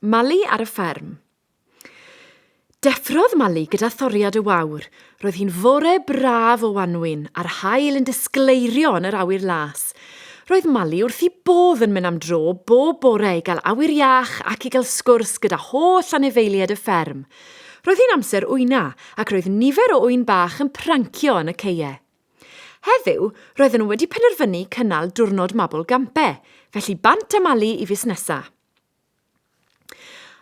Mali ar y fferm. Deffrodd Mali gyda thoriad y wawr. Roedd hi'n fore braf o wanwyn, a'r haul yn disgleirio yn yr awyr las. Roedd Mali wrth i bodd yn mynd am dro bob bore i gael awyr iach ac i gael sgwrs gyda holl anifeiliaid y fferm. Roedd hi'n amser wyna ac roedd nifer o wyn bach yn prancio yn y ceie. Heddiw, roedden nhw wedi penderfynu cynnal diwrnod mabwl gampe, felly bant â Mali i fus nesaf.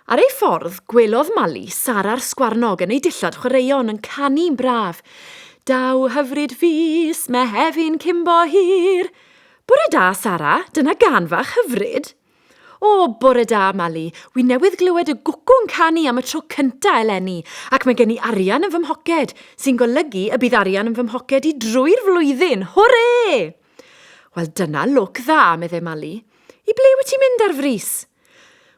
Ar ei ffordd, gwelodd Mali Sara'r sgwarnog yn ei dillad chwaraeon yn canu'n braf. Daw hyfryd fus, Mehefin cymbo hir. Bore da, Sara, dyna gan fach hyfryd. O, bore da, Mali, wi newydd glywed y gwcw'n canu am y tro cynta eleni, ac mae gen i arian yn fy mhoced, sy'n golygu y bydd arian yn fy mhoced i drwy'r flwyddyn. Hwre! Wel, dyna lwc dda, meddai Mali. I ble wyt ti'n mynd ar frys?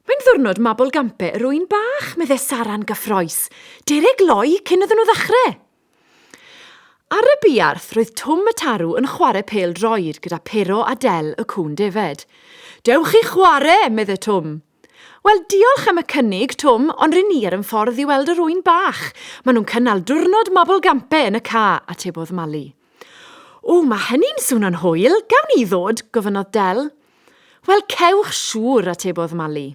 Mae'n ddiwrnod mabwl gampe yr wyn bach, meddai Sara'n gyffroes. Dere gloi cyn iddyn nhw ddechrau. Ar y buarth, roedd Twm y Tarw yn chwarae pêl droed gyda Pero a Del y cwn defed. Dewch i chwarae, meddai Twm. Wel, diolch am y cynnig, Twm, ond rydyn ni ar yn ffordd i weld yr wyn bach. Maen nhw'n cynnal diwrnod mabwl gampe yn y ca, atebodd Mali. O, mae hynny'n swnio'n hwyl, gawn ni ddod, gofynnodd Del. Wel, cewch siŵr, atebodd Mali.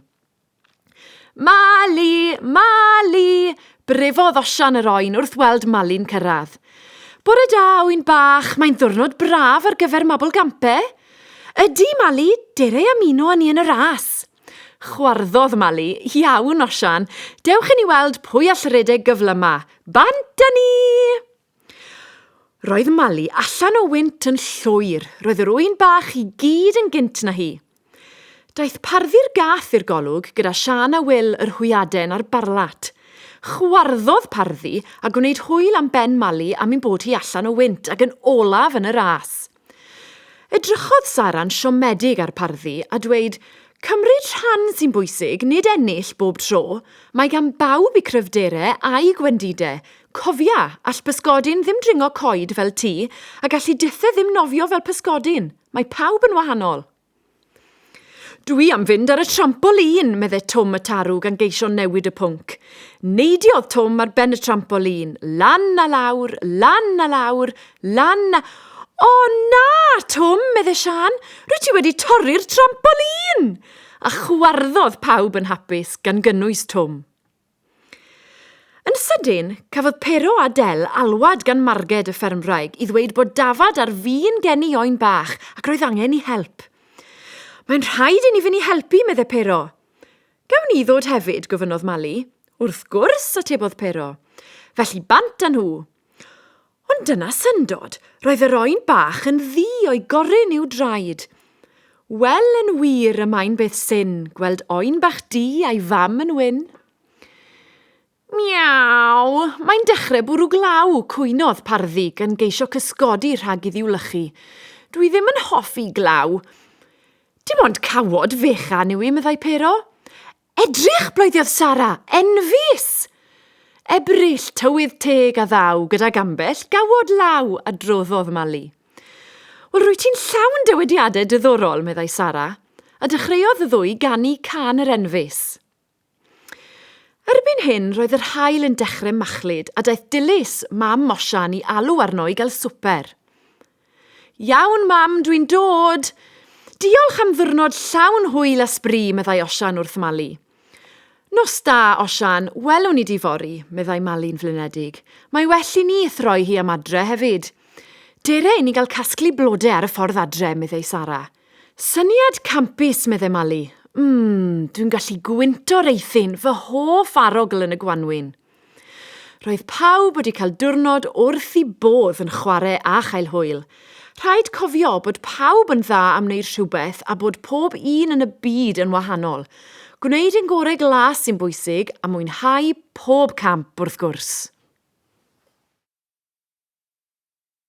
Mali, Mali, brefodd osian yr oen wrth weld Mali'n cyrraedd. Bore da, wyn bach, mae'n ddiwrnod braf ar gyfer mabwl gampe. Ydy, Mali, dere ymuno â ni yn y ras. Chwarddodd Mali, iawn osian, dewch i ni weld pwy all redeg gyflyma. Bant â ni! Roedd Mali allan o wynt yn llwyr, roedd yr wyn bach i gyd yn gynt na hi. Daeth parddu'r gath i'r golwg gyda Sian a Wil yr hwyaden a'r barlat. Chwarddodd parddu a gwneud hwyl am ben Mali am ein bod hi allan o wynt ac yn olaf yn y ras. Edrychodd Sara'n siomedig ar parddu a dweud, cymryd rhan sy'n bwysig, nid ennill bob tro, mae gan bawb i cryfderau a'i gwendidau. Cofia, all pysgodyn ddim dringo coed fel ti a gallu dithe ddim nofio fel pysgodyn. Mae pawb yn wahanol. Dwi am fynd ar y trampolin, meddai Twm y Tarw gan geisio newid y pwnc. Neidiodd Twm ar ben y trampolin, lan a lawr, lan a... O na, Twm, meddai Sian, rwy ti wedi torri'r trampolin! A chwarddodd pawb yn hapus gan gynnwys Twm. Yn sydyn, cafodd Pero a Del alwad gan marged y ffermwraig i ddweud bod dafad ar fi'n geni oen bach ac roedd angen i help. Mae'n rhaid i ni fynd i helpu, meddai Pero. Gawn ni ddod hefyd, gofynnodd Mali. Wrth gwrs, atebodd Pero. Felly bant â nhw. Ond dyna syndod, roedd yr oen bach yn ddi o'i goryn i'w draed. Wel yn wir y mae'n beth syn, gweld oen bach di a'i fam yn wyn. Miaw, mae'n dechrau bwrw glaw, cwynodd parddu gan geisio cysgodi rhag iddi wlychu. Dwi ddim yn hoffi glaw. Dim ond cawod fechan yw i, meddai Pero. Edrych, blwyddiodd Sara, enfus! Ebryll tywydd teg a ddaw gyda gambell, gawod law, adroddodd Mali. Wel, rwy ti'n llawn dywediadau diddorol, meddai Sara, a dechreuodd y ddwy ganu can yr enfus. Erbyn hyn, roedd yr haul yn dechrau machlyd a daeth dilys mam Mosian i alw arno i gael swper. Iawn, mam, dwi'n dod! Diolch am ddiwrnod llawn hwyl a sbri, meddai Osian wrth Mali. Nos da, Osian, welwn ni di fori, meddai Mali'n flinedig. Mae well i ni throi hi am adre hefyd. Dere i ni gael casglu blodau ar y ffordd adre, meddai Sara. Syniad campus, meddai Mali. Dwi'n gallu gwynto'r eithin, fy hoff arogl yn y gwanwyn. Roedd pawb wedi cael diwrnod wrth i bodd yn chwarae a chael hwyl. Rhaid cofio bod pawb yn dda am wneud rhywbeth a bod pob un yn y byd yn wahanol. Gwneud ein gorau glas sy'n bwysig a mwynhau pob camp wrth gwrs.